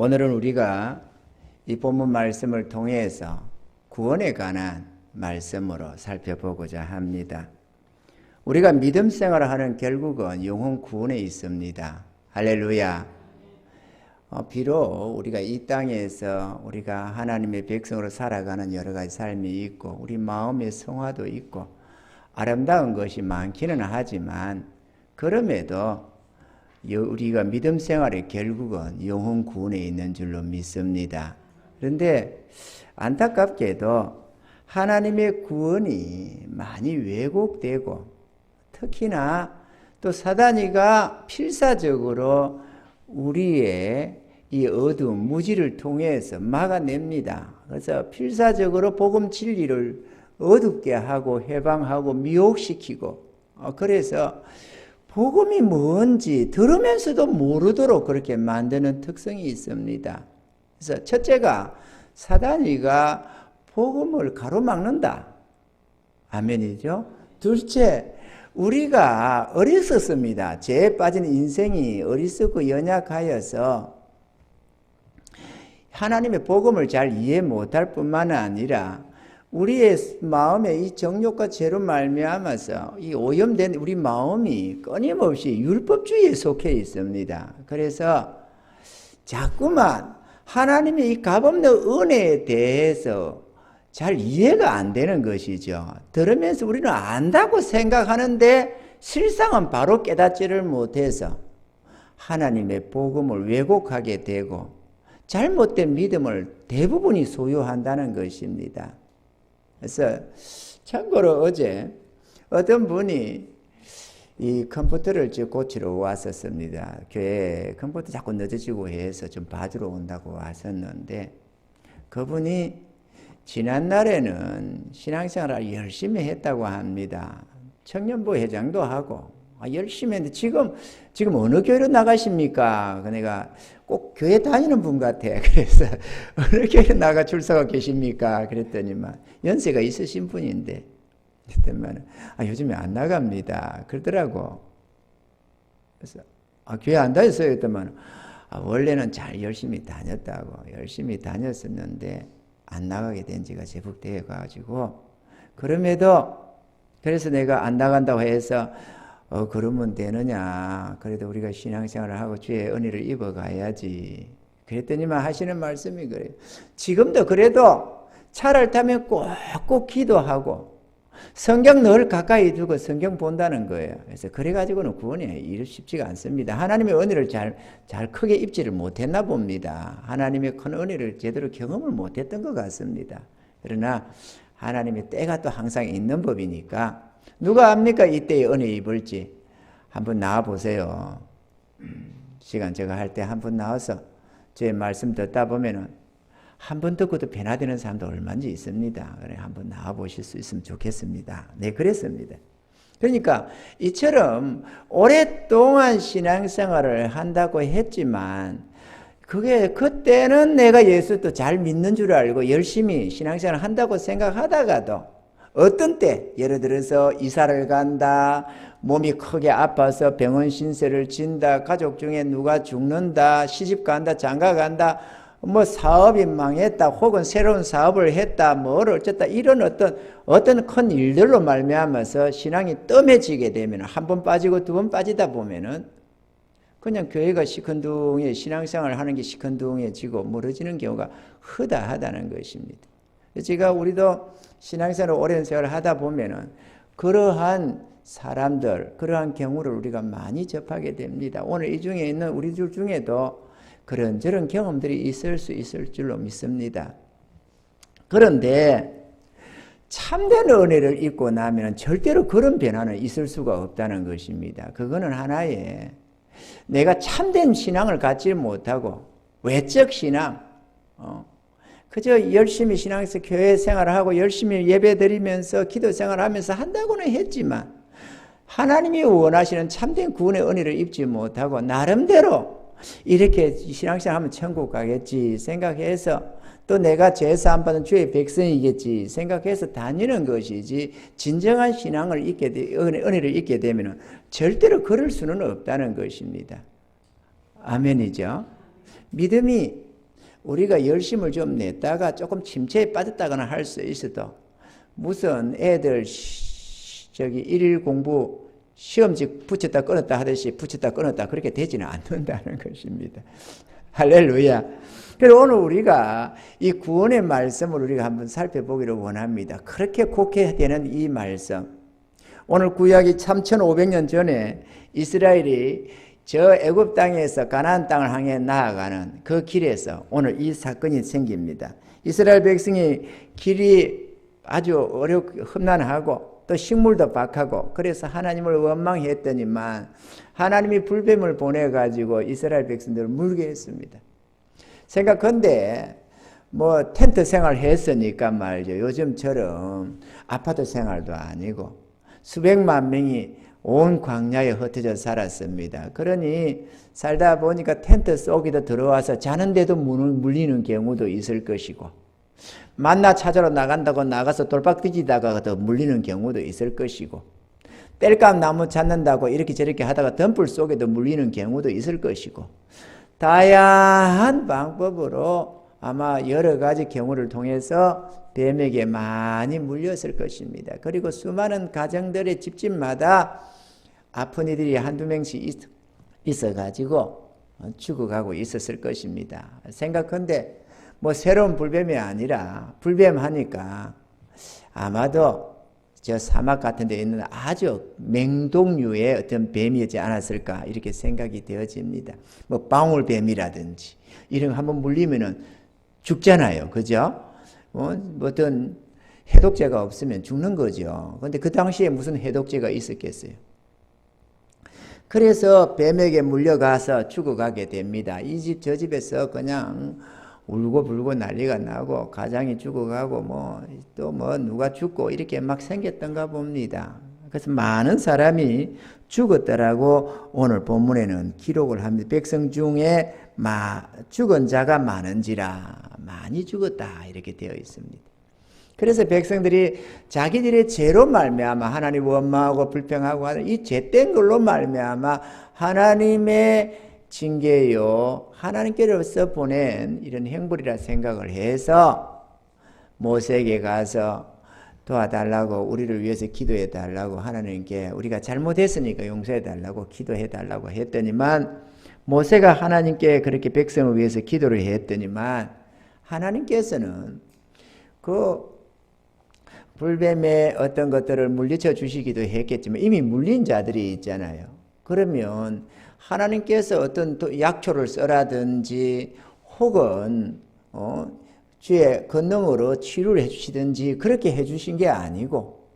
오늘은 우리가 이 본문 말씀을 통해서 구원에 관한 말씀으로 살펴보고자 합니다. 우리가 믿음 생활을 하는 결국은 영혼 구원에 있습니다. 할렐루야. 비록 우리가 이 땅에서 우리가 하나님의 백성으로 살아가는 여러 가지 삶이 있고 우리 마음의 성화도 있고 아름다운 것이 많기는 하지만 그럼에도 우리가 믿음 생활의 결국은 영혼 구원에 있는 줄로 믿습니다. 그런데 안타깝게도 하나님의 구원이 많이 왜곡되고 특히나 또 사단이가 필사적으로 우리의 이 어두운 무지를 통해서 막아냅니다. 그래서 필사적으로 복음 진리를 어둡게 하고 해방하고 미혹시키고 그래서 복음이 뭔지 들으면서도 모르도록 그렇게 만드는 특성이 있습니다. 그래서 첫째가 사단이가 복음을 가로막는다. 아멘이죠. 둘째, 우리가 어리석습니다. 죄에 빠진 인생이 어리석고 연약하여서 하나님의 복음을 잘 이해 못할 뿐만 아니라 우리의 마음에 이 정욕과 죄로 말미암아서 이 오염된 우리 마음이 끊임없이 율법주의에 속해 있습니다. 그래서 자꾸만 하나님의 이 값없는 은혜에 대해서 잘 이해가 안 되는 것이죠. 들으면서 우리는 안다고 생각하는데 실상은 바로 깨닫지를 못해서 하나님의 복음을 왜곡하게 되고 잘못된 믿음을 대부분이 소유한다는 것입니다. 그래서 참고로 어제 어떤 분이 이 컴퓨터를 고치러 왔었습니다. 교회에 컴퓨터 자꾸 늦어지고 해서 좀 봐주러 온다고 왔었는데 그분이 지난날에는 신앙생활을 열심히 했다고 합니다. 청년부 회장도 하고 열심히 했는데 지금 어느 교회로 나가십니까? 내가 꼭 교회 다니는 분 같아. 그래서 어느 교회 나가 출석하고 계십니까? 그랬더니만 연세가 있으신 분인데 그랬더니만 요즘에 안 나갑니다. 그러더라고. 그래서 교회 안 다녔어요. 그랬더니만 원래는 잘 열심히 다녔다고. 열심히 다녔었는데 안 나가게 된 지가 제법 되어 가지고 그래서 내가 안 나간다고 해서 그러면 되느냐. 그래도 우리가 신앙생활을 하고 주의 은혜를 입어가야지. 그랬더니만 하시는 말씀이 그래요. 지금도 그래도 차를 타면 꼭꼭 기도하고 성경 늘 가까이 두고 성경 본다는 거예요. 그래서 그래가지고는 구원이 이루 쉽지가 않습니다. 하나님의 은혜를 잘 크게 입지를 못했나 봅니다. 하나님의 큰 은혜를 제대로 경험을 못했던 것 같습니다. 그러나 하나님의 때가 또 항상 있는 법이니까 누가 압니까? 이때에 은혜 입을지. 한번 나와보세요. 시간 제가 할 때 한번 나와서 제 말씀 듣다 보면은 한 번 듣고도 변화되는 사람도 얼마든지 있습니다. 그래 한번 나와보실 수 있으면 좋겠습니다. 네, 그랬습니다. 그러니까 이처럼 오랫동안 신앙생활을 한다고 했지만 그때는 내가 예수 또 잘 믿는 줄 알고 열심히 신앙생활을 한다고 생각하다가도 어떤 때 예를 들어서 이사를 간다, 몸이 크게 아파서 병원 신세를 진다, 가족 중에 누가 죽는다, 시집 간다, 장가 간다, 사업이 망했다, 혹은 새로운 사업을 했다, 어쨌다 이런 어떤 큰 일들로 말미암아서 신앙이 뜸해지게 되면 한 번 빠지고 두 번 빠지다 보면은 그냥 교회가 시큰둥해 신앙생활을 하는 게 시큰둥해지고 멀어지는 경우가 허다하다는 것입니다. 제가 우리도 신앙생활을 오랜 세월을 하다 보면은 그러한 사람들, 그러한 경우를 우리가 많이 접하게 됩니다. 오늘 이 중에 있는 우리들 중에도 그런저런 경험들이 있을 수 있을 줄로 믿습니다. 그런데 참된 은혜를 입고 나면 절대로 그런 변화는 있을 수가 없다는 것입니다. 그거는 하나의 내가 참된 신앙을 갖지 못하고 외적 신앙, 그저 열심히 신앙에서 교회 생활을 하고 열심히 예배 드리면서 기도 생활을 하면서 한다고는 했지만 하나님이 원하시는 참된 구원의 은혜를 입지 못하고 나름대로 이렇게 신앙생활 하면 천국 가겠지 생각해서 또 내가 제사함 받은 주의 백성이겠지 생각해서 다니는 것이지 진정한 신앙을 은혜를 잊게 되면 절대로 그럴 수는 없다는 것입니다. 아멘이죠. 믿음이 우리가 열심을 좀 냈다가 조금 침체에 빠졌다거나 할 수 있어도 무슨 애들 일일 공부 시험지 붙였다 끊었다 하듯이 붙였다 끊었다 그렇게 되지는 않는다는 것입니다. 할렐루야. 그래서 오늘 우리가 이 구원의 말씀을 우리가 한번 살펴보기를 원합니다. 그렇게 곡해 되는 이 말씀. 오늘 구약이 3500년 전에 이스라엘이 저 애굽 땅에서 가나안 땅을 향해 나아가는 그 길에서 오늘 이 사건이 생깁니다. 이스라엘 백성이 길이 아주 험난하고 또 식물도 박하고 그래서 하나님을 원망했더니만 하나님이 불뱀을 보내가지고 이스라엘 백성들을 물게 했습니다. 생각컨대 뭐 텐트 생활 했으니까 말이죠. 요즘처럼 아파트 생활도 아니고 수백만 명이 온 광야에 흩어져 살았습니다. 그러니 살다 보니까 텐트 속에도 들어와서 자는데도 물리는 경우도 있을 것이고 만나 찾으러 나간다고 나가서 돌박 뒤지다가도 물리는 경우도 있을 것이고 땔감 나무 찾는다고 이렇게 저렇게 하다가 덤불 속에도 물리는 경우도 있을 것이고 다양한 방법으로 아마 여러 가지 경우를 통해서 뱀에게 많이 물렸을 것입니다. 그리고 수많은 가정들의 집집마다 아픈 이들이 한두 명씩 있어가지고 죽어가고 있었을 것입니다. 생각컨대 뭐 새로운 불뱀이 아니라 불뱀 하니까 아마도 저 사막 같은 데 있는 아주 맹독류의 어떤 뱀이지 않았을까 이렇게 생각이 되어집니다. 뭐 방울뱀이라든지 이런 거 한번 물리면은 죽잖아요. 그죠? 어떤 해독제가 없으면 죽는 거죠. 그런데 그 당시에 무슨 해독제가 있었겠어요? 그래서 뱀에게 물려가서 죽어가게 됩니다. 이 집 저 집에서 그냥 울고불고 난리가 나고 가장이 죽어가고 또 누가 죽고 이렇게 막 생겼던가 봅니다. 그래서 많은 사람이 죽었더라고 오늘 본문에는 기록을 합니다. 백성 중에 죽은 자가 많은지라 많이 죽었다 이렇게 되어 있습니다. 그래서 백성들이 자기들의 죄로 말미암아 하나님 원망하고 불평하고 하는 이 죄된 걸로 말미암아 하나님의 징계요 하나님께로서 보낸 이런 행불이라 생각을 해서 모세에게 가서 도와달라고 우리를 위해서 기도해 달라고 하나님께 우리가 잘못했으니까 용서해 달라고 기도해 달라고 했더니만 모세가 하나님께 그렇게 백성을 위해서 기도를 했더니만 하나님께서는 그 불뱀의 어떤 것들을 물리쳐 주시기도 했겠지만 이미 물린 자들이 있잖아요. 그러면 하나님께서 어떤 약초를 써라든지 혹은 주의 권능으로 치료를 해주시든지 그렇게 해주신 게 아니고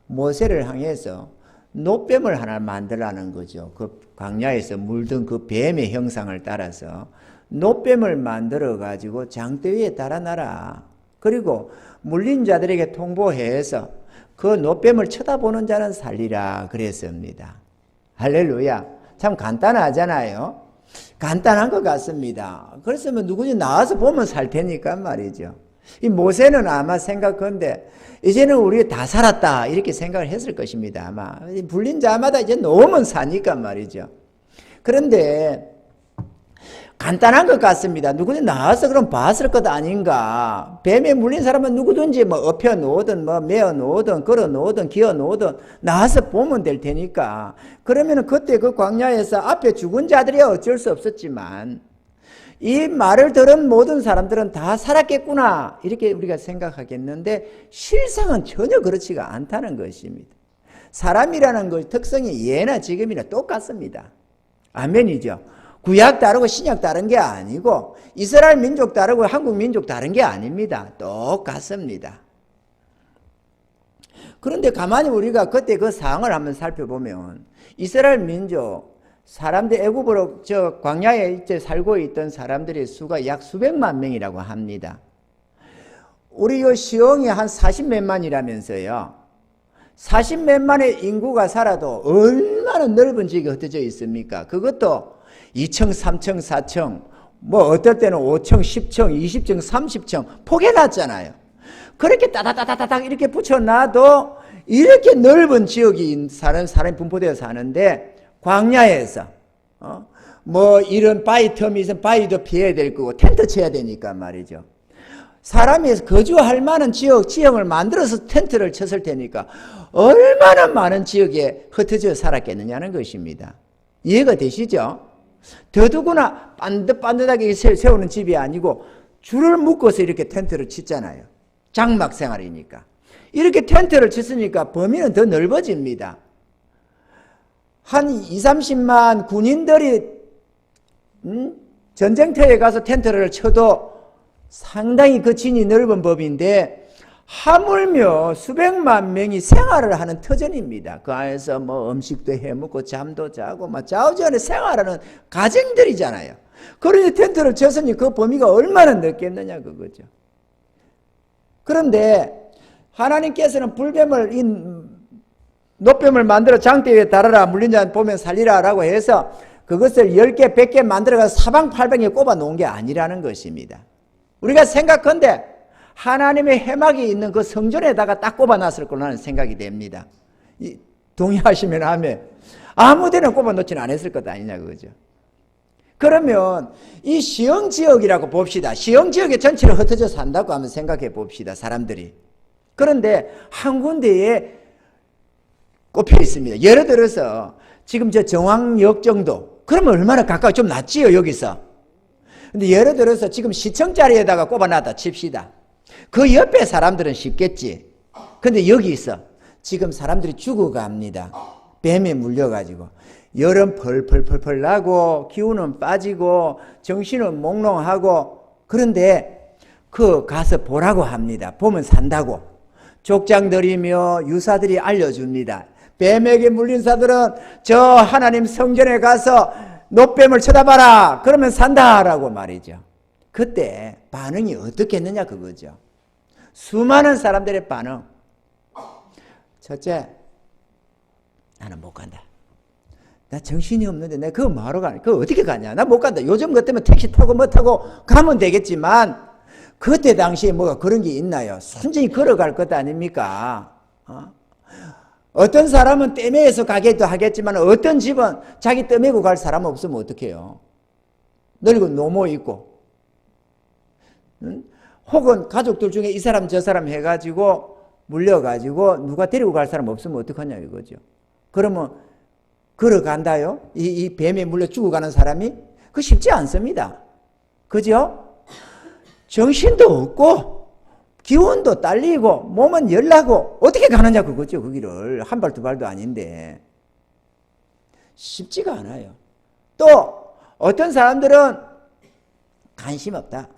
모세를 향해서 노뱀을 하나 만들라는 거죠. 그 광야에서 물던 그 뱀의 형상을 따라서 노뱀을 만들어 가지고 장대 위에 달아놔라. 그리고 물린 자들에게 통보해서 그 노뱀을 쳐다보는 자는 살리라 그랬습니다. 할렐루야. 참 간단하잖아요. 간단한 것 같습니다. 그래서 누구든지 나와서 보면 살 테니까 말이죠. 이 모세는 아마 생각컨대 이제는 우리가 다 살았다 이렇게 생각을 했을 것입니다. 아마 불린 자마다 이제 놓으면 사니까 말이죠. 그런데 간단한 것 같습니다. 누구든지 나와서 그럼 봤을 것 아닌가. 뱀에 물린 사람은 누구든지 엎혀 놓든 메어 놓든 걸어 놓든 기어 놓든 나와서 보면 될 테니까. 그러면 그때 그 광야에서 앞에 죽은 자들이 어쩔 수 없었지만 이 말을 들은 모든 사람들은 다 살았겠구나 이렇게 우리가 생각하겠는데 실상은 전혀 그렇지가 않다는 것입니다. 사람이라는 것 특성이 예나 지금이나 똑같습니다. 아멘이죠. 구약 다르고 신약 다른 게 아니고 이스라엘 민족 다르고 한국 민족 다른 게 아닙니다. 똑같습니다. 그런데 가만히 우리가 그때 그 상황을 한번 살펴보면 이스라엘 민족 사람들 애굽으로 저 광야에 이제 살고 있던 사람들의 수가 약 수백만 명이라고 합니다. 우리 요 시흥이 한 40몇만이라면서요. 40몇만의 인구가 살아도 얼마나 넓은 지역에 흩어져 있습니까? 그것도 2층, 3층, 4층, 어떨 때는 5층, 10층, 20층, 30층 포개놨잖아요. 그렇게 따다다다닥 이렇게 붙여놔도 이렇게 넓은 지역이 사는 사람이 분포되어 사는데 광야에서 뭐 이런 바위 틈이 있으면 바위도 피해야 될 거고 텐트 쳐야 되니까 말이죠. 사람이 거주할 만한 지형을 만들어서 텐트를 쳤을 테니까 얼마나 많은 지역에 흩어져 살았겠느냐는 것입니다. 이해가 되시죠? 더더구나 반듯반듯하게 세우는 집이 아니고 줄을 묶어서 이렇게 텐트를 쳤잖아요. 장막 생활이니까. 이렇게 텐트를 쳤으니까 범위는 더 넓어집니다. 한 20-30만 군인들이 전쟁터에 가서 텐트를 쳐도 상당히 그 진이 넓은 법인데 하물며 수백만 명이 생활을 하는 터전입니다. 그 안에서 뭐 음식도 해먹고 잠도 자고 막 좌우지간에 생활하는 가정들이잖아요. 그러니 텐트를 쳤으니 그 범위가 얼마나 넓겠느냐 그거죠. 그런데 하나님께서는 불뱀을 노뱀을 만들어 장대 위에 달아라 물린 자 보면 살리라 라고 해서 그것을 10개 100개 만들어서 사방팔방에 꼽아 놓은 게 아니라는 것입니다. 우리가 생각한데 하나님의 해막이 있는 그 성전에다가 딱 꼽아놨을 걸로 나는 생각이 됩니다. 동의하시면 하면 아무 데나 꼽아놓지는 않았을 것 아니냐 그거죠. 그러면 이 시흥지역이라고 봅시다. 시흥지역에 전체를 흩어져 산다고 하면 생각해 봅시다. 사람들이. 그런데 한 군데에 꼽혀 있습니다. 예를 들어서 지금 저 정왕역 정도 그러면 얼마나 가까워 좀 낫지요 여기서. 근데 예를 들어서 지금 시청 자리에다가 꼽아놨다 칩시다. 그 옆에 사람들은 쉽겠지. 근데 여기 있어. 지금 사람들이 죽어갑니다. 뱀에 물려가지고. 열은 펄펄펄펄 나고 기운은 빠지고 정신은 몽롱하고 그런데 그 가서 보라고 합니다. 보면 산다고. 족장들이며 유사들이 알려줍니다. 뱀에게 물린 사들은 저 하나님 성전에 가서 노뱀을 쳐다봐라. 그러면 산다라고 말이죠. 그때 반응이 어떻겠느냐 그거죠. 수많은 사람들의 반응. 첫째, 나는 못 간다. 나 정신이 없는데 내가 그거 뭐하러 가냐. 그거 어떻게 가냐. 나 못 간다. 요즘 같으면 택시 타고 뭐 타고 가면 되겠지만 그때 당시에 뭐가 그런 게 있나요? 순전히 걸어갈 것 아닙니까? 어떤 사람은 떼매에서 가기도 하겠지만 어떤 집은 자기 떼매고 갈 사람 없으면 어떡해요? 늙은 노모 있고 혹은 가족들 중에 이 사람 저 사람 해가지고 물려가지고 누가 데리고 갈 사람 없으면 어떡하냐 이거죠. 그러면 걸어간다요? 이 뱀에 물려 죽어가는 사람이? 그거 쉽지 않습니다. 그죠? 정신도 없고 기운도 딸리고 몸은 열나고 어떻게 가느냐 그거죠. 거기를 한 발 두 발도 아닌데 쉽지가 않아요. 또 어떤 사람들은 관심 없다.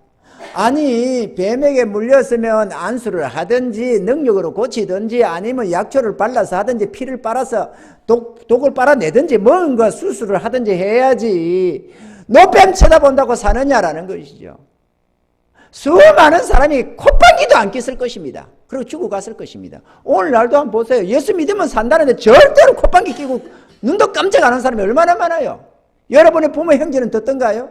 아니 뱀에게 물렸으면 안수를 하든지 능력으로 고치든지 아니면 약초를 발라서 하든지 피를 빨아서 독을 빨아내든지 뭔가 수술을 하든지 해야지 노뱀 쳐다본다고 사느냐라는 것이죠. 수많은 사람이 콧방귀도 안 꼈을 것입니다. 그리고 죽어갔을 것입니다. 오늘날도 한번 보세요. 예수 믿으면 산다는데 절대로 콧방귀 끼고 눈도 깜짝 안 하는 사람이 얼마나 많아요. 여러분의 부모 형제는 어떤가요?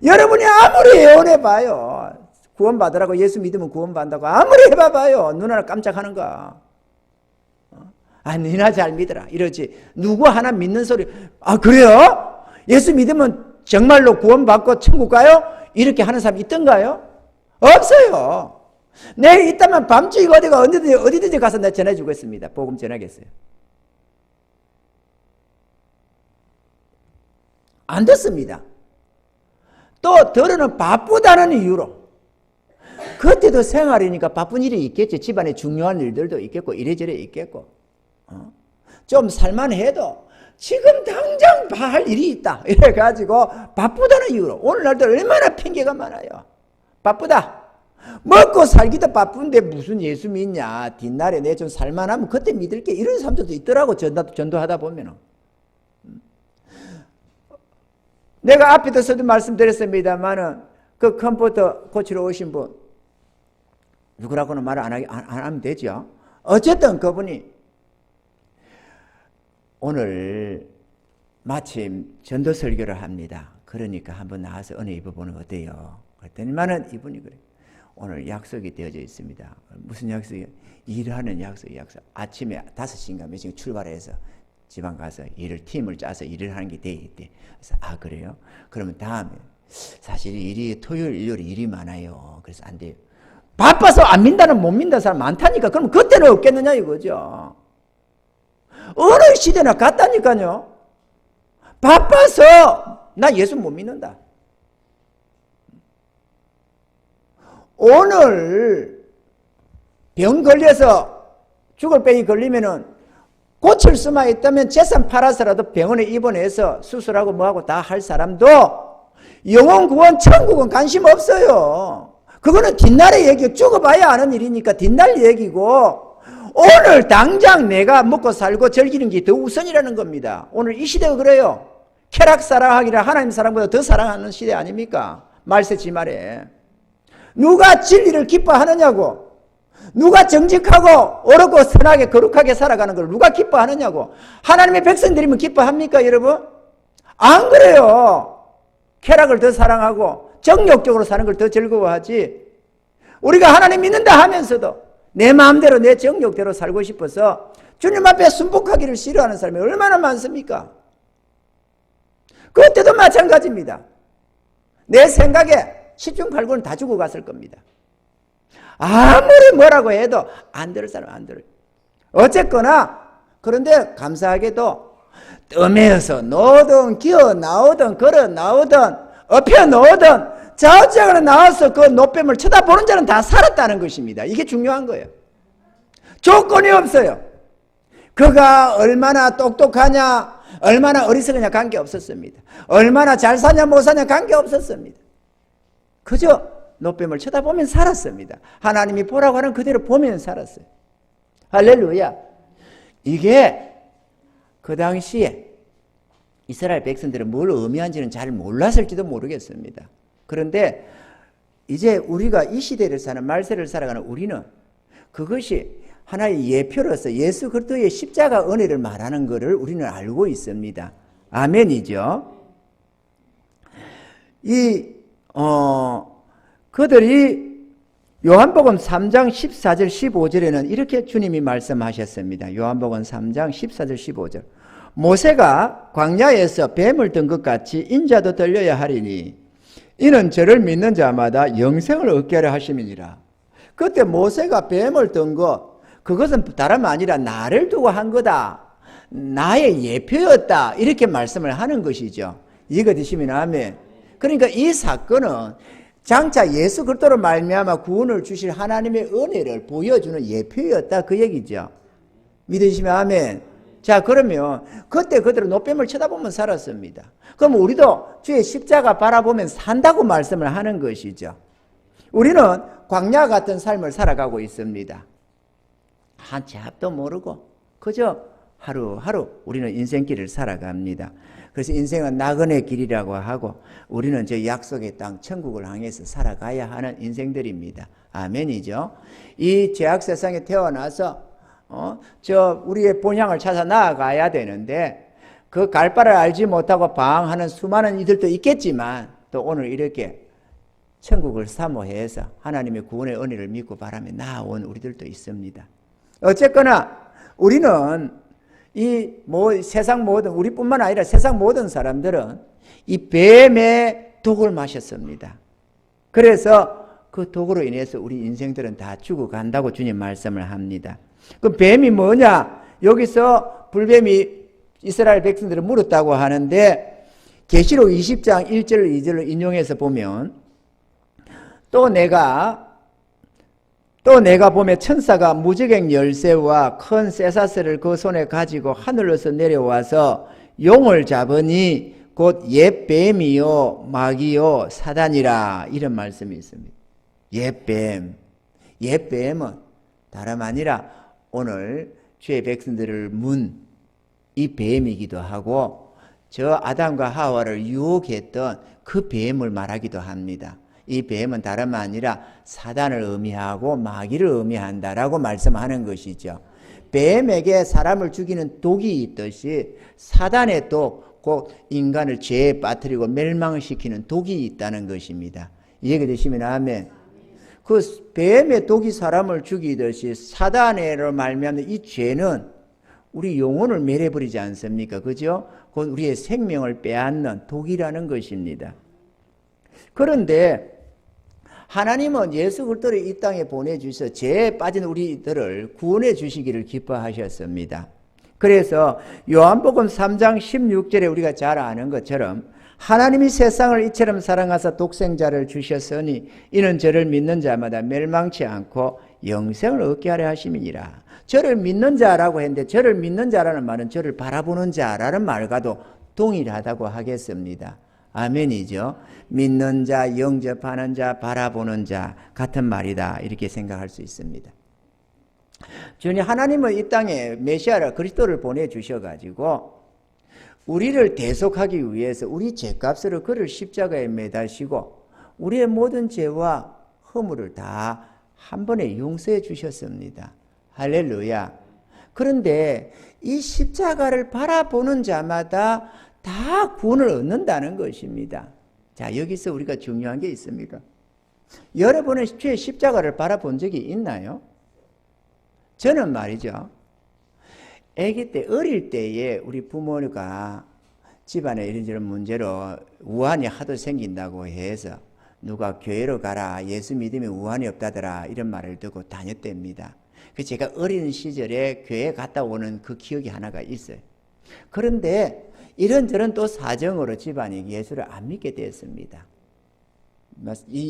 여러분이 아무리 애원해봐요. 구원받으라고 예수 믿으면 구원받는다고 아무리 해봐봐요. 눈 하나 깜짝하는가. 니나 잘 믿어라 이러지. 누구 하나 믿는 소리 그래요? 예수 믿으면 정말로 구원받고 천국 가요? 이렇게 하는 사람이 있던가요? 없어요. 내일 있다면 밤중이고 어디가 어디든지 가서 내가 전해주겠습니다. 복음 전하겠어요. 안 됐습니다. 또 더러는 바쁘다는 이유로 그때도 생활이니까 바쁜 일이 있겠지. 집안에 중요한 일들도 있겠고 이래저래 있겠고 좀 살만해도 지금 당장 할 일이 있다 이래가지고 바쁘다는 이유로 오늘날도 얼마나 핑계가 많아요. 바쁘다. 먹고 살기도 바쁜데 무슨 예수 믿냐. 뒷날에 내 좀 살만하면 그때 믿을게. 이런 사람들도 있더라고. 전도하다 보면은. 내가 앞에도 서도 말씀드렸습니다만은 그 컴퓨터 고치러 오신 분 누구라고는 말 안 하면 되죠. 어쨌든 그분이 오늘 마침 전도 설교를 합니다. 그러니까 한번 나와서 은혜 입어보는 거 어때요? 그랬더니만은 이분이 그래. 오늘 약속이 되어져 있습니다. 무슨 약속이요? 일하는 약속. 아침에 5시인가 몇 시에 출발해서 지방 가서 팀을 짜서 일을 하는 게 돼 있대. 그래서 그래요? 그러면 다음에 사실 토요일, 일요일 일이 많아요. 그래서 안 돼요. 바빠서 안 민다는 못 민다는 사람 많다니까. 그럼 그때는 없겠느냐 이거죠. 어느 시대나 같다니까요. 바빠서 나 예수 못 믿는다. 오늘 병 걸려서 죽을 병이 걸리면은 고칠 수만 있다면 재산 팔아서라도 병원에 입원해서 수술하고 뭐하고 다 할 사람도 영혼 구원 천국은 관심 없어요. 그거는 뒷날의 얘기, 죽어봐야 아는 일이니까 뒷날 얘기고, 오늘 당장 내가 먹고 살고 즐기는 게 더 우선이라는 겁니다. 오늘 이 시대가 그래요. 쾌락 사랑하기라 하나님 사랑보다 더 사랑하는 시대 아닙니까? 말세지말에 누가 진리를 기뻐하느냐고, 누가 정직하고 옳고 선하게 거룩하게 살아가는 걸 누가 기뻐하느냐고. 하나님의 백성들이면 기뻐합니까 여러분? 안 그래요. 쾌락을 더 사랑하고 정욕적으로 사는 걸 더 즐거워하지. 우리가 하나님 믿는다 하면서도 내 마음대로 내 정욕대로 살고 싶어서 주님 앞에 순복하기를 싫어하는 사람이 얼마나 많습니까? 그때도 마찬가지입니다. 내 생각에 10중 8구는 다 죽어갔을 겁니다. 아무리 뭐라고 해도 안 들을 사람 안 들어요. 어쨌거나 그런데 감사하게도 뜸에서 놓든 기어 나오든 걸어 나오든 엎여 놓으든 좌우지간에 나와서 그 노뱀을 쳐다보는 자는 다 살았다는 것입니다. 이게 중요한 거예요. 조건이 없어요. 그가 얼마나 똑똑하냐, 얼마나 어리석으냐 관계없었습니다. 얼마나 잘 사냐 못 사냐 관계없었습니다. 그저 노뱀을 쳐다보면 살았습니다. 하나님이 보라고 하는 그대로 보면 살았어요. 할렐루야. 이게 그 당시에 이스라엘 백성들은 뭘 의미한지는 잘 몰랐을지도 모르겠습니다. 그런데 이제 우리가 이 시대를 사는 말세를 살아가는 우리는 그것이 하나의 예표로서 예수 그리스도의 십자가 은혜를 말하는 것을 우리는 알고 있습니다. 아멘이죠. 그들이 요한복음 3장 14절 15절에는 이렇게 주님이 말씀하셨습니다. 요한복음 3장 14절 15절. 모세가 광야에서 뱀을 든 것 같이 인자도 들려야 하리니 이는 저를 믿는 자마다 영생을 얻게 하려 하심이니라. 그때 모세가 뱀을 든 것, 그것은 다름 아니라 나를 두고 한 거다. 나의 예표였다. 이렇게 말씀을 하는 것이죠. 이해가 되시면 아멘. 그러니까 이 사건은 장차 예수 그리스도로 말미암아 구원을 주실 하나님의 은혜를 보여주는 예표였다 그 얘기죠. 믿으시면 아멘. 자, 그러면 그때 그대로 노뱀을 쳐다보면 살았습니다. 그럼 우리도 주의 십자가 바라보면 산다고 말씀을 하는 것이죠. 우리는 광야 같은 삶을 살아가고 있습니다. 한 치 앞도 모르고 그저 하루하루 우리는 인생길을 살아갑니다. 그래서 인생은 나그네 길이라고 하고 우리는 저 약속의 땅 천국을 향해서 살아가야 하는 인생들입니다. 아멘이죠. 이 죄악 세상에 태어나서 우리의 본향을 찾아 나아가야 되는데 그 갈 바를 알지 못하고 방황하는 수많은 이들도 있겠지만 또 오늘 이렇게 천국을 사모해서 하나님의 구원의 은혜를 믿고 바라며 나아온 우리들도 있습니다. 어쨌거나 우리는 세상 모든, 우리뿐만 아니라 세상 모든 사람들은 이 뱀의 독을 마셨습니다. 그래서 그 독으로 인해서 우리 인생들은 다 죽어간다고 주님 말씀을 합니다. 그 뱀이 뭐냐? 여기서 불뱀이 이스라엘 백성들을 물었다고 하는데 계시록 20장 1절 2절을 인용해서 보면 또 내가 보며 천사가 무지개 열쇠와 큰 쇠사슬을 그 손에 가지고 하늘로서 내려와서 용을 잡으니 곧 옛뱀이요 마귀요 사단이라 이런 말씀이 있습니다. 옛뱀은 다름 아니라 오늘 주의 백성들을 문 이 뱀이기도 하고 저 아담과 하와를 유혹했던 그 뱀을 말하기도 합니다. 이 뱀은 다름 아니라 사단을 의미하고 마귀를 의미한다라고 말씀하는 것이죠. 뱀에게 사람을 죽이는 독이 있듯이 사단의 독, 곧 인간을 죄에 빠뜨리고 멸망시키는 독이 있다는 것입니다. 이해가 되시면 아멘. 그 뱀의 독이 사람을 죽이듯이 사단으로 말미암는 이 죄는 우리 영혼을 멸해버리지 않습니까? 그죠? 곧 우리의 생명을 빼앗는 독이라는 것입니다. 그런데 하나님은 예수 그리스도를 이 땅에 보내주셔서 죄에 빠진 우리들을 구원해 주시기를 기뻐하셨습니다. 그래서 요한복음 3장 16절에 우리가 잘 아는 것처럼 하나님이 세상을 이처럼 사랑하사 독생자를 주셨으니 이는 저를 믿는 자마다 멸망치 않고 영생을 얻게 하려 하심이니라. 저를 믿는 자라고 했는데 저를 믿는 자라는 말은 저를 바라보는 자라는 말과도 동일하다고 하겠습니다. 아멘이죠. 믿는 자, 영접하는 자, 바라보는 자 같은 말이다 이렇게 생각할 수 있습니다. 주님 하나님은 이 땅에 메시아라 그리스도를 보내주셔가지고 우리를 대속하기 위해서 우리 죄값으로 그를 십자가에 매다시고 우리의 모든 죄와 허물을 다 한 번에 용서해 주셨습니다. 할렐루야. 그런데 이 십자가를 바라보는 자마다 다 구원을 얻는다는 것입니다. 자, 여기서 우리가 중요한 게 있습니다. 여러분은 주의 십자가를 바라본 적이 있나요? 저는 말이죠. 아기 때 어릴 때에 우리 부모가 집안에 이런저런 문제로 우환이 하도 생긴다고 해서 누가 교회로 가라 예수 믿으면 우환이 없다더라 이런 말을 듣고 다녔답니다. 그래서 제가 어린 시절에 교회 갔다 오는 그 기억이 하나가 있어요. 그런데 이런저런 또 사정으로 집안이 예수를 안 믿게 되었습니다.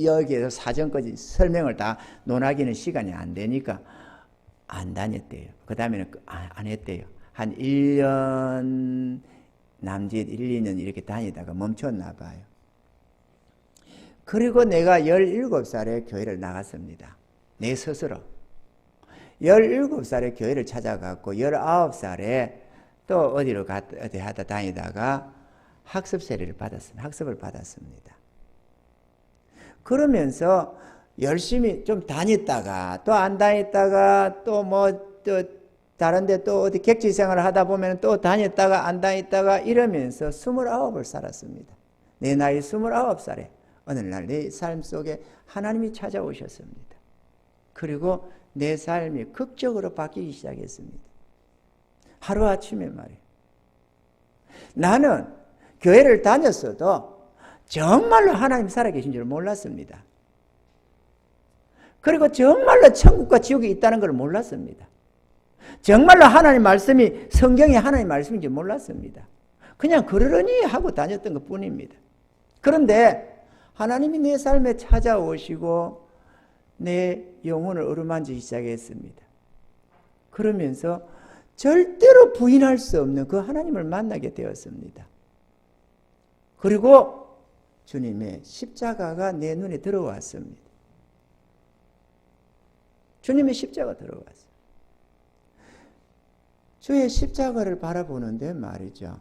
여기에서 사정까지 설명을 다 논하기는 시간이 안 되니까 안 다녔대요. 그 다음에는 안 했대요. 한 1년 남짓 1, 2년 이렇게 다니다가 멈췄나 봐요. 그리고 내가 17살에 교회를 나갔습니다. 내 스스로. 17살에 교회를 찾아갔고 19살에 또 어디로 어디 하다 다니다가 학습 세례를 받았습니다. 학습을 받았습니다. 그러면서 열심히 좀 다녔다가 또 안 다녔다가 또 다른데 또 어디 객지 생활을 하다 보면 또 다녔다가 안 다녔다가 이러면서 29을 살았습니다. 내 나이 29살에 어느 날 내 삶 속에 하나님이 찾아오셨습니다. 그리고 내 삶이 극적으로 바뀌기 시작했습니다. 하루아침에 말이에요. 나는 교회를 다녔어도 정말로 하나님 살아계신 줄 몰랐습니다. 그리고 정말로 천국과 지옥이 있다는 걸 몰랐습니다. 정말로 하나님 말씀이 성경이 하나님 말씀인지 몰랐습니다. 그냥 그러려니 하고 다녔던 것 뿐입니다. 그런데 하나님이 내 삶에 찾아오시고 내 영혼을 어루만지기 시작했습니다. 그러면서 절대로 부인할 수 없는 그 하나님을 만나게 되었습니다. 그리고 주님의 십자가가 내 눈에 들어왔습니다. 주님의 십자가 들어왔어요. 주의 십자가를 바라보는데 말이죠.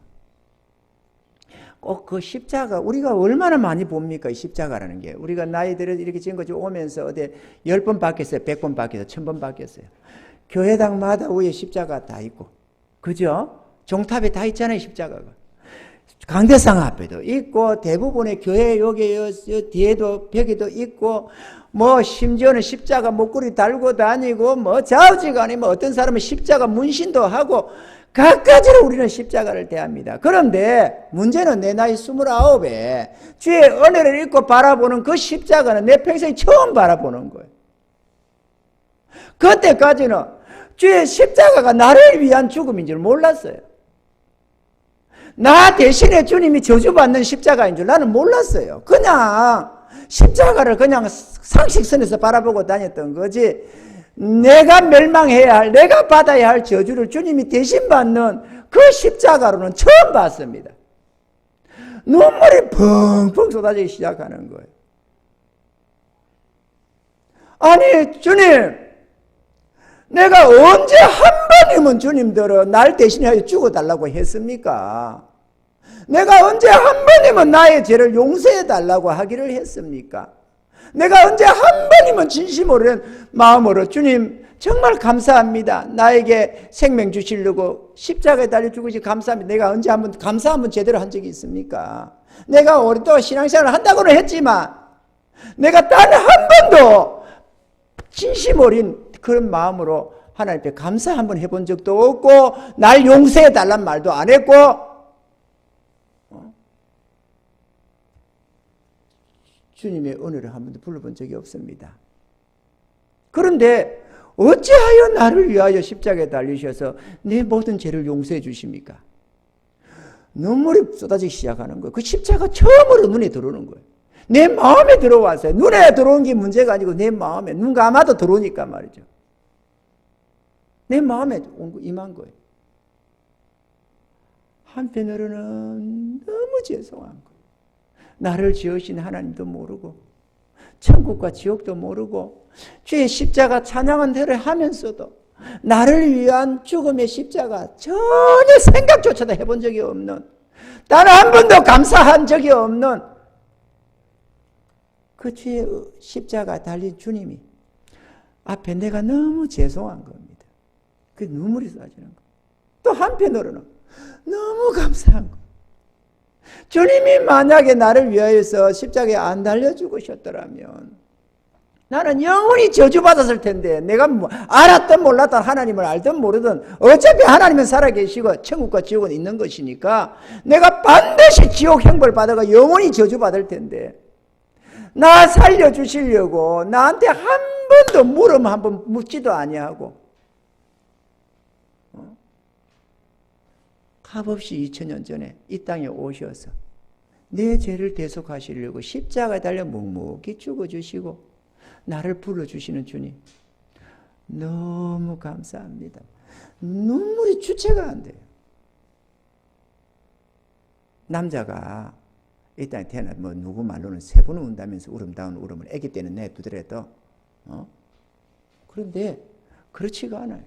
꼭 그 십자가, 우리가 얼마나 많이 봅니까? 이 십자가라는 게. 우리가 나이 들어 이렇게 지금까지 오면서 어디 10번 바뀌었어요. 100번 바뀌었어요. 1000번 바뀌었어요. 교회당마다 위에 십자가 다 있고. 그죠? 종탑에 다 있잖아요, 십자가가. 강대상 앞에도 있고, 대부분의 교회 여기 뒤에도 벽에도 있고, 뭐 심지어는 십자가 목걸이 달고 다니고, 뭐 좌우지간에 뭐 어떤 사람은 십자가 문신도 하고, 각가지로 우리는 십자가를 대합니다. 그런데 문제는 내 나이 29에 주의 은혜를 입고 바라보는 그 십자가는 내 평생 처음 바라보는 거예요. 그때까지는 주의 십자가가 나를 위한 죽음인 줄 몰랐어요. 나 대신에 주님이 저주받는 십자가인 줄 나는 몰랐어요. 그냥 십자가를 그냥 상식선에서 바라보고 다녔던 거지, 내가 멸망해야 할, 내가 받아야 할 저주를 주님이 대신 받는 그 십자가로는 처음 봤습니다. 눈물이 펑펑 쏟아지기 시작하는 거예요. 아니 주님, 내가 언제 한 번이면 주님들은 날 대신하여 죽어달라고 했습니까? 내가 언제 한 번이면 나의 죄를 용서해달라고 하기를 했습니까? 내가 언제 한 번이면 진심으로 마음으로 주님 정말 감사합니다. 나에게 생명 주시려고 십자가에 달려 죽으시 감사합니다. 내가 언제 한번 감사 한번 제대로 한 적이 있습니까? 내가 오랫동안 신앙생활을 한다고는 했지만 내가 단 한 번도 진심 어린 그런 마음으로 하나님 앞에 감사 한번 해본 적도 없고 날 용서해 달란 말도 안 했고 주님의 은혜를 한 번도 불러본 적이 없습니다. 그런데 어찌하여 나를 위하여 십자가에 달리셔서 내 모든 죄를 용서해 주십니까? 눈물이 쏟아지기 시작하는 거예요. 그 십자가 처음으로 눈에 들어오는 거예요. 내 마음에 들어왔어요. 눈에 들어온 게 문제가 아니고 내 마음에, 눈 감아도 들어오니까 말이죠. 내 마음에 임한 거예요. 한편으로는 너무 죄송한 거예요. 나를 지으신 하나님도 모르고 천국과 지옥도 모르고 주의 십자가 찬양한 대로 하면서도 나를 위한 죽음의 십자가 전혀 생각조차도 해본 적이 없는, 단 한 번도 감사한 적이 없는 그 주의 십자가 달린 주님이 앞에 내가 너무 죄송한 겁니다. 그 눈물이 쏟아지는 거예요. 또 한편으로는 너무 감사한 거예요. 주님이 만약에 나를 위하여서 십자가에 안 달려 죽으셨더라면 나는 영원히 저주받았을 텐데, 내가 알았든 몰랐든 하나님을 알든 모르든 어차피 하나님은 살아계시고 천국과 지옥은 있는 것이니까 내가 반드시 지옥 형벌 받아가 영원히 저주받을 텐데, 나 살려주시려고 나한테 한 번도 물음 한 번 묻지도 아니하고 값없이 2000년 전에 이 땅에 오셔서 내 죄를 대속하시려고 십자가에 달려 묵묵히 죽어주시고 나를 불러주시는 주님, 너무 감사합니다. 눈물이 주체가 안 돼요. 남자가 이 땅에 태어나 누구 말로는 3번 운다면서 울음다운 울음을 아기 때는 내두더라도 그런데 그렇지가 않아요.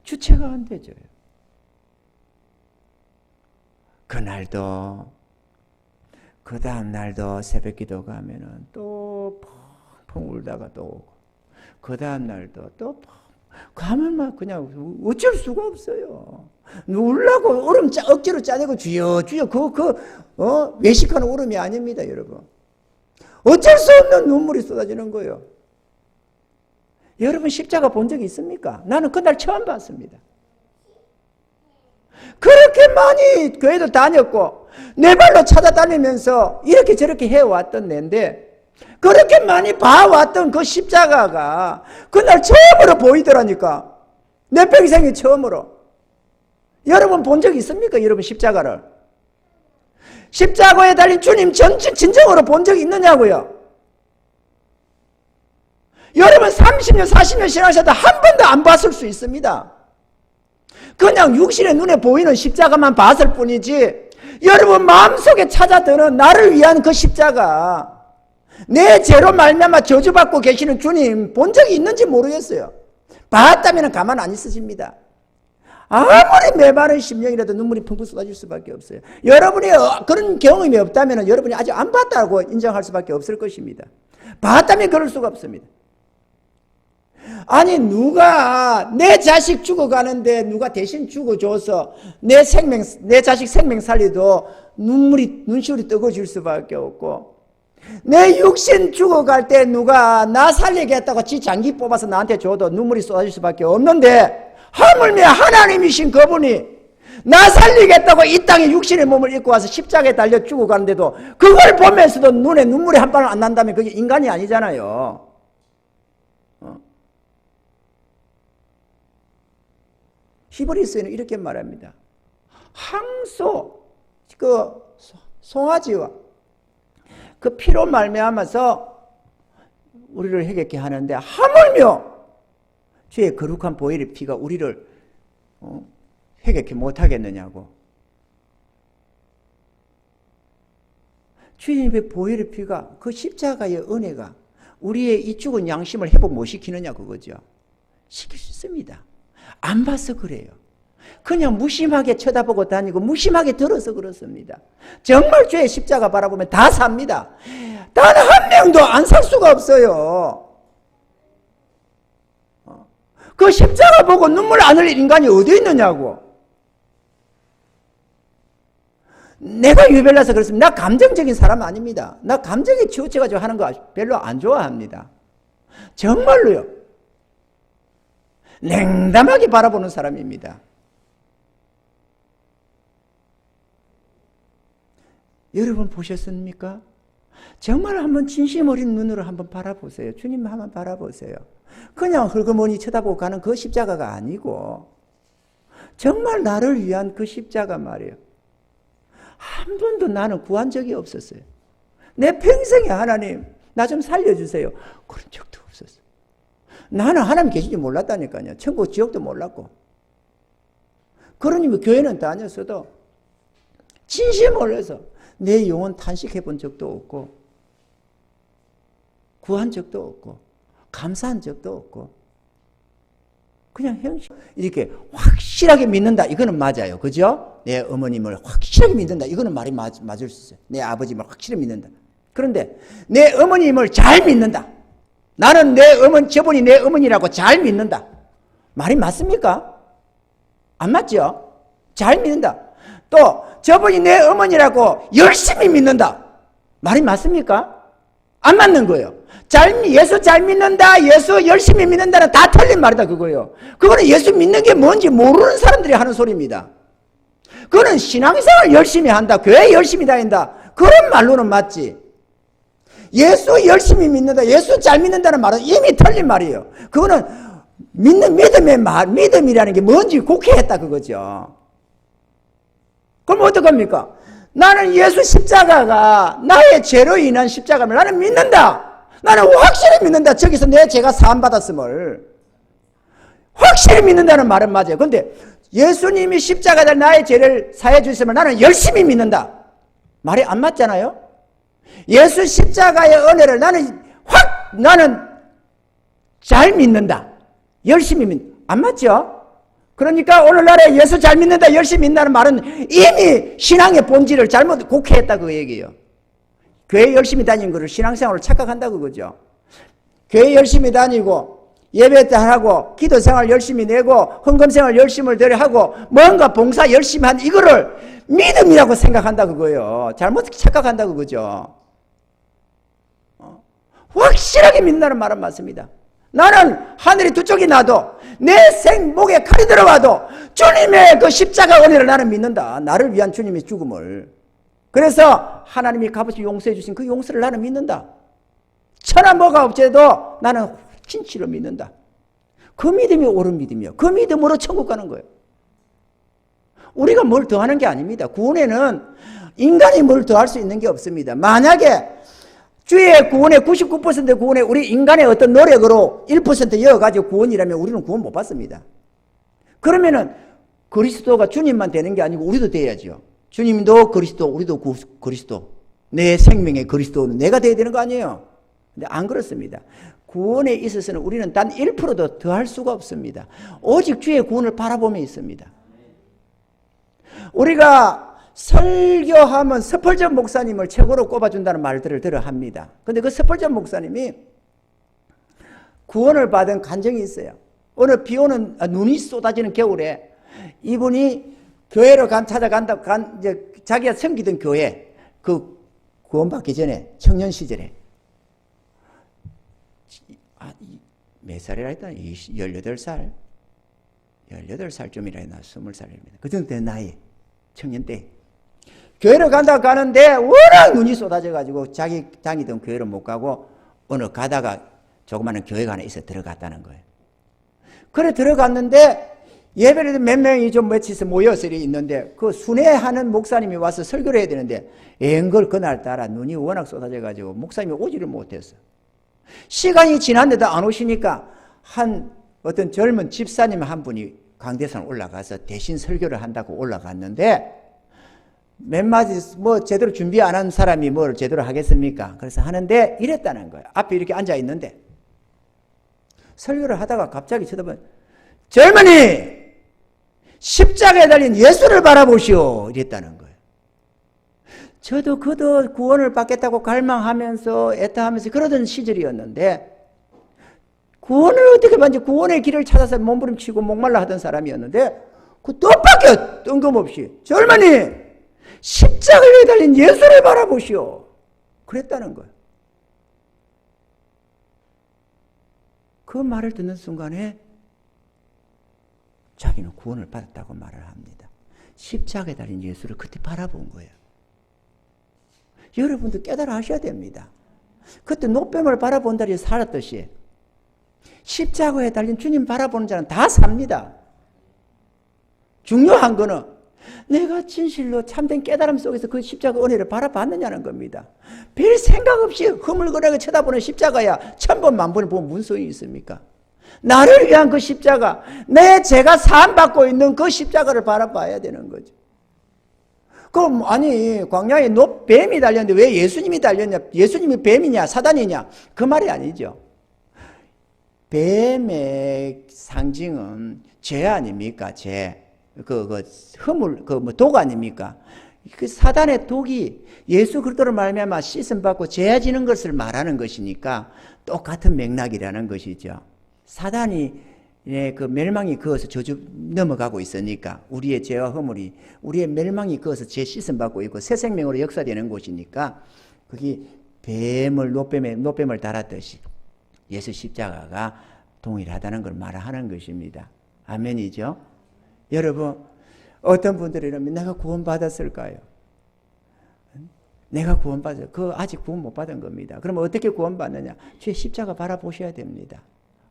주체가 안 되죠. 그날도 그 다음 날도 새벽 기도 가면은 또 펑펑 울다가 또 오고, 그 다음 날도 또 펑, 가면 막 그냥 어쩔 수가 없어요. 울라고 울음 억지로 짜내고 주여 주여 외식하는 울음이 아닙니다, 여러분. 어쩔 수 없는 눈물이 쏟아지는 거예요. 여러분 십자가 본 적이 있습니까? 나는 그날 처음 봤습니다. 그렇게 많이 교회도 다녔고 내 발로 찾아다니면서 이렇게 저렇게 해왔던 내인데, 그렇게 많이 봐왔던 그 십자가가 그날 처음으로 보이더라니까. 내 평생에 처음으로. 여러분 본 적 있습니까? 여러분 십자가를. 십자가에 달린 주님 진정으로 본 적이 있느냐고요? 여러분 30년 40년 신앙생활 한 번도 안 봤을 수 있습니다. 그냥 육신의 눈에 보이는 십자가만 봤을 뿐이지, 여러분 마음속에 찾아드는 나를 위한 그 십자가, 내 죄로 말미암아 저주받고 계시는 주님 본 적이 있는지 모르겠어요. 봤다면 가만 안 있으십니다. 아무리 메마른 심령이라도 눈물이 펑펑 쏟아질 수밖에 없어요. 여러분이 그런 경험이 없다면 여러분이 아직 안 봤다고 인정할 수밖에 없을 것입니다. 봤다면 그럴 수가 없습니다. 아니 누가 내 자식 죽어가는데 누가 대신 죽어줘서 내 자식 생명 살리도 눈시울이 뜨거워질 수밖에 없고, 내 육신 죽어갈 때 누가 나 살리겠다고 지 장기 뽑아서 나한테 줘도 눈물이 쏟아질 수밖에 없는데, 하물며 하나님이신 그분이 나 살리겠다고 이 땅에 육신의 몸을 입고 와서 십자가에 달려 죽어가는데도 그걸 보면서도 눈에 눈물이 한 방울 안 난다면 그게 인간이 아니잖아요. 히브리서에는 이렇게 말합니다. 항소, 송아지와 그 피로 말미암아서 우리를 해결케 하는데, 하물며 주의 거룩한 보혈의 피가 우리를 해결케 못하겠느냐고. 주님의 보혈의 피가, 그 십자가의 은혜가 우리의 이 죽은 양심을 회복 못 시키느냐 그거죠. 시킬 수 있습니다. 안 봐서 그래요. 그냥 무심하게 쳐다보고 다니고 무심하게 들어서 그렇습니다. 정말 주의 십자가 바라보면 다 삽니다. 단 한 명도 안 살 수가 없어요. 그 십자가 보고 눈물 안 흘릴 인간이 어디 있느냐고. 내가 유별나서 그렇습니다. 나 감정적인 사람 아닙니다. 나 감정에 치우쳐가지고 하는 거 별로 안 좋아합니다. 정말로요. 냉담하게 바라보는 사람입니다. 여러분 보셨습니까? 정말 한번 진심 어린 눈으로 한번 바라보세요. 주님 한번 바라보세요. 그냥 헐거머니 쳐다보고 가는 그 십자가가 아니고 정말 나를 위한 그 십자가 말이에요. 한 번도 나는 구한 적이 없었어요. 내 평생에 하나님 나 좀 살려주세요. 그런 적도 없었어요. 나는 하나님 계신지 몰랐다니까요. 천국 지옥도 몰랐고. 그러니 교회는 다녔어도 진심을 해서 내 영혼 탄식해 본 적도 없고 구한 적도 없고 감사한 적도 없고 그냥 형식 이렇게 확실하게 믿는다. 이거는 맞아요. 그죠? 내 어머님을 확실하게 믿는다. 이거는 말이 맞을 수 있어요. 내 아버님을 확실히 믿는다. 그런데 내 어머님을 잘 믿는다. 나는 저분이 내 어머니라고 잘 믿는다. 말이 맞습니까? 안 맞죠? 잘 믿는다. 또 저분이 내 어머니라고 열심히 믿는다. 말이 맞습니까? 안 맞는 거예요. 예수 잘 믿는다, 예수 열심히 믿는다는 다 틀린 말이다 그거예요. 그거는 예수 믿는 게 뭔지 모르는 사람들이 하는 소리입니다. 그거는 신앙생활 열심히 한다, 교회 열심히 다닌다, 그런 말로는 맞지. 예수 열심히 믿는다, 예수 잘 믿는다는 말은 이미 틀린 말이에요. 그거는 믿음의 말, 믿음이라는 게 뭔지 곡해했다 그거죠. 그럼 어떡합니까? 나는 예수 십자가가 나의 죄로 인한 십자가를 나는 믿는다. 나는 확실히 믿는다. 저기서 내 죄가 사함받았음을 확실히 믿는다는 말은 맞아요. 그런데 예수님이 십자가에 나의 죄를 사해 주셨음을 나는 열심히 믿는다. 말이 안 맞잖아요. 예수 십자가의 은혜를 나는 잘 믿는다. 열심히 안 맞죠? 그러니까 오늘날에 예수 잘 믿는다, 열심히 믿는다는 말은 이미 신앙의 본질을 잘못 곡해했다 그 얘기예요. 교회 열심히 다니는 것을 신앙생활을 착각한다고 그거죠. 교회 열심히 다니고 예배 하고 기도생활 열심히 내고 헌금생활 열심히 하고 뭔가 봉사 열심히 한 이거를 믿음이라고 생각한다 그거예요. 잘못 착각한다 그거죠. 확실하게 믿는다는 말은 맞습니다. 나는 하늘이 두 쪽이 나도 내 목에 칼이 들어와도 주님의 그 십자가 은혜를 나는 믿는다. 나를 위한 주님의 죽음을. 그래서 하나님이 값없이 용서해 주신 그 용서를 나는 믿는다. 천하 뭐가 없어도 나는 진실로 믿는다. 그 믿음이 옳은 믿음이요. 그 믿음으로 천국 가는 거예요. 우리가 뭘 더하는 게 아닙니다. 구원에는 인간이 뭘 더할 수 있는 게 없습니다. 만약에 주의 구원의 99% 구원에 우리 인간의 어떤 노력으로 1% 이어가지고 구원이라면 우리는 구원 못 받습니다. 그러면은 그리스도가 주님만 되는 게 아니고 우리도 돼야죠. 주님도 그리스도, 우리도 그리스도. 내 생명의 그리스도는 내가 돼야 되는 거 아니에요? 근데 안 그렇습니다. 구원에 있어서는 우리는 단 1%도 더할 수가 없습니다. 오직 주의 구원을 바라보며 있습니다. 우리가 설교하면 서펄전 목사님을 최고로 꼽아준다는 말들을 들어 합니다. 근데 그 서펄전 목사님이 구원을 받은 간증이 있어요. 어느 비 오는 눈이 쏟아지는 겨울에 이분이 교회로 이제 자기가 섬기던 교회 그 구원받기 전에 청년 시절에 몇 살이라 했다? 18살? 18살쯤이라 했나? 20살입니다. 그 정도 된 나이 청년 때 교회를 가는데 워낙 눈이 쏟아져가지고 자기 다니던 교회를 못 가고 어느 가다가 조그마한 교회가 하나 있어 들어갔다는 거예요. 그래 들어갔는데 예배를 몇 명이 좀 며칠서 모여서 있는데 그 순회하는 목사님이 와서 설교를 해야 되는데 앵걸 그날따라 눈이 워낙 쏟아져가지고 목사님이 오지를 못했어. 시간이 지났는데도 안 오시니까 어떤 젊은 집사님 한 분이 강대산 올라가서 대신 설교를 한다고 올라갔는데 몇 마디 제대로 준비 안 한 사람이 뭘 제대로 하겠습니까? 그래서 하는데 이랬다는 거예요. 앞에 이렇게 앉아 있는데 설교를 하다가 갑자기 쳐다보면 젊은이 십자가에 달린 예수를 바라보시오 이랬다는 거예요. 저도 그도 구원을 받겠다고 갈망하면서 애타하면서 그러던 시절이었는데 구원을 어떻게 받는지 구원의 길을 찾아서 몸부림치고 목말라 하던 사람이었는데 그 뜻밖의 뜬금없이 젊은이 십자가에 달린 예수를 바라보시오 그랬다는 거예요. 그 말을 듣는 순간에 자기는 구원을 받았다고 말을 합니다. 십자가에 달린 예수를 그때 바라본 거예요. 여러분도 깨달아 하셔야 됩니다. 그때 노뱀을 바라본다리 살았듯이 십자가에 달린 주님 바라보는 자는 다 삽니다. 중요한 거는 내가 진실로 참된 깨달음 속에서 그 십자가 은혜를 바라봤느냐는 겁니다. 별 생각 없이 흐물거리게 쳐다보는 십자가야 천번 만번을 보면 무슨 소용이 있습니까? 나를 위한 그 십자가, 내 죄가 사함받고 있는 그 십자가를 바라봐야 되는 거죠. 그럼 아니 광야에 뱀이 달렸는데 왜 예수님이 달렸냐? 예수님이 뱀이냐 사단이냐? 그 말이 아니죠. 뱀의 상징은 죄 아닙니까? 죄. 독 아닙니까? 그 사단의 독이 예수 그리스도를 말미암아 씻음 받고 죄지는 것을 말하는 것이니까 똑같은 맥락이라는 것이죠. 사단이 그 멸망이 그어서 저주 넘어가고 있으니까 우리의 죄와 허물이 우리의 멸망이 그어서 죄 씻음 받고 있고 새 생명으로 역사되는 곳이니까 거기 노뱀을 달았듯이 예수 십자가가 동일하다는 걸 말하는 것입니다. 아멘이죠? 여러분 어떤 분들이 이러면 내가 구원받았을까요? 내가 구원받았어요. 아직 구원 못 받은 겁니다. 그러면 어떻게 구원받느냐? 주의 십자가 바라보셔야 됩니다.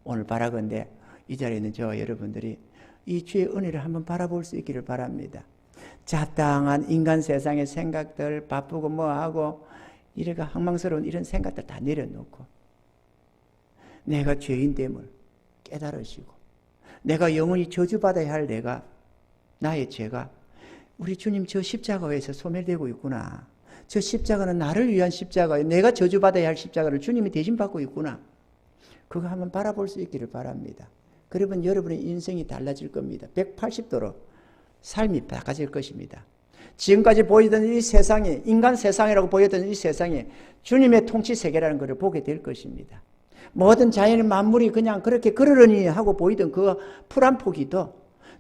오늘 바라건대 이 자리에 있는 저와 여러분들이 이 주의 은혜를 한번 바라볼 수 있기를 바랍니다. 자땅한 인간 세상의 생각들 바쁘고 뭐하고 이래가 항망스러운 이런 생각들 다 내려놓고 내가 죄인됨을 깨달으시고 내가 영원히 저주받아야 할 나의 죄가 우리 주님 저 십자가에서 소멸되고 있구나. 저 십자가는 나를 위한 십자가예요. 내가 저주받아야 할 십자가를 주님이 대신 받고 있구나. 그거 한번 바라볼 수 있기를 바랍니다. 그러면 여러분의 인생이 달라질 겁니다. 180도로 삶이 바꿔질 것입니다. 지금까지 보이던 이 세상이 인간 세상이라고 보였던 이 세상이 주님의 통치 세계라는 것을 보게 될 것입니다. 모든 자연의 만물이 그냥 그렇게 그러려니 하고 보이던 그 풀 한 포기도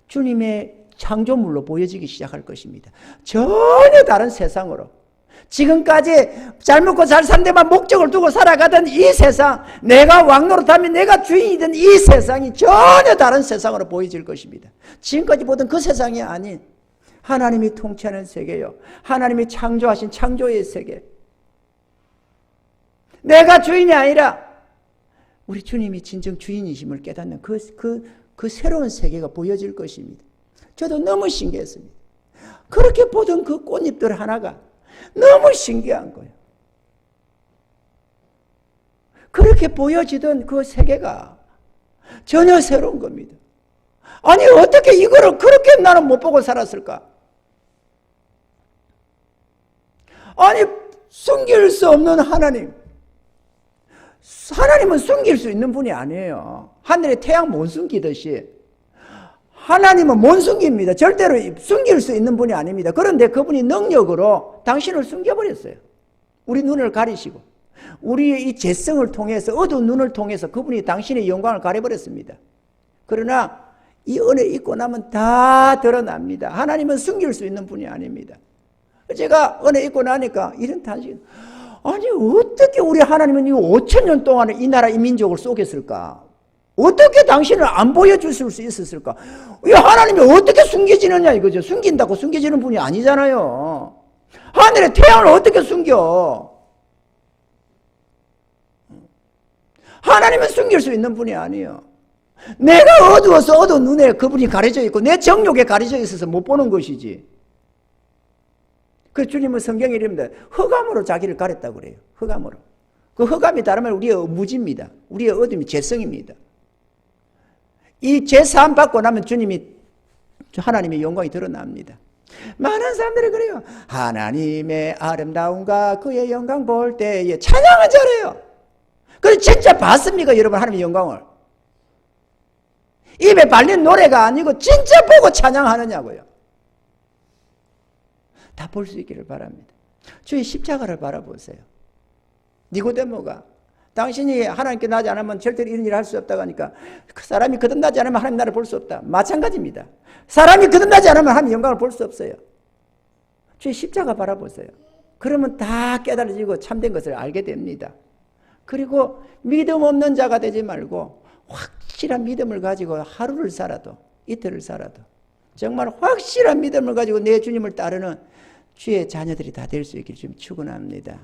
주님의 창조물로 보여지기 시작할 것입니다. 전혀 다른 세상으로 지금까지 잘 먹고 잘 산 데만 목적을 두고 살아가던 이 세상, 내가 왕노릇하면 내가 주인이던 이 세상이 전혀 다른 세상으로 보여질 것입니다. 지금까지 보던 그 세상이 아닌 하나님이 통치하는 세계요, 하나님이 창조하신 창조의 세계, 내가 주인이 아니라 우리 주님이 진정 주인이심을 깨닫는 그 새로운 세계가 보여질 것입니다. 저도 너무 신기했습니다. 그렇게 보던 그 꽃잎들 하나가 너무 신기한 거예요. 그렇게 보여지던 그 세계가 전혀 새로운 겁니다. 아니 어떻게 이거를 그렇게 나는 못 보고 살았을까? 아니 숨길 수 없는 하나님, 하나님은 숨길 수 있는 분이 아니에요. 하늘의 태양 못 숨기듯이 하나님은 못 숨깁니다. 절대로 숨길 수 있는 분이 아닙니다. 그런데 그분이 능력으로 당신을 숨겨버렸어요. 우리 눈을 가리시고 우리의 이 죄성을 통해서, 어두운 눈을 통해서 그분이 당신의 영광을 가려버렸습니다. 그러나 이 은혜 잊고 나면 다 드러납니다. 하나님은 숨길 수 있는 분이 아닙니다. 제가 은혜 잊고 나니까 이런 탄식, 아니 어떻게 우리 하나님은 이 5,000년 동안에 이 나라 이 민족을 속였을까? 어떻게 당신을 안 보여주실 수 있었을까? 이 하나님이 어떻게 숨겨지느냐 이거죠. 숨긴다고 숨겨지는 분이 아니잖아요. 하늘의 태양을 어떻게 숨겨? 하나님은 숨길 수 있는 분이 아니에요. 내가 어두워서 어두운 눈에 그분이 가려져 있고 내 정욕에 가려져 있어서 못 보는 것이지. 그 주님은 성경에 이릅니다. 흑암으로 자기를 가렸다고 그래요. 흑암으로. 그 흑암이 다른 말 우리의 무지입니다. 우리의 어둠이 죄성입니다. 이 죄 사함 받고 나면 하나님의 영광이 드러납니다. 많은 사람들이 그래요. 하나님의 아름다움과 그의 영광 볼 때에 찬양을 잘해요. 그래서 진짜 봤습니까 여러분 하나님의 영광을? 입에 발린 노래가 아니고 진짜 보고 찬양하느냐고요. 다 볼 수 있기를 바랍니다. 주의 십자가를 바라보세요. 니고데모가 당신이 하나님께 나지 않으면 절대로 이런 일을 할 수 없다고 하니까 그 사람이 거듭나지 않으면 하나님 나라를 볼 수 없다. 마찬가지입니다. 사람이 거듭나지 않으면 하나님의 영광을 볼 수 없어요. 주의 십자가 바라보세요. 그러면 다 깨달아지고 참된 것을 알게 됩니다. 그리고 믿음 없는 자가 되지 말고 확실한 믿음을 가지고 하루를 살아도 이틀을 살아도 정말 확실한 믿음을 가지고 내 주님을 따르는 주의 자녀들이 다 될 수 있기를 좀 축원합니다.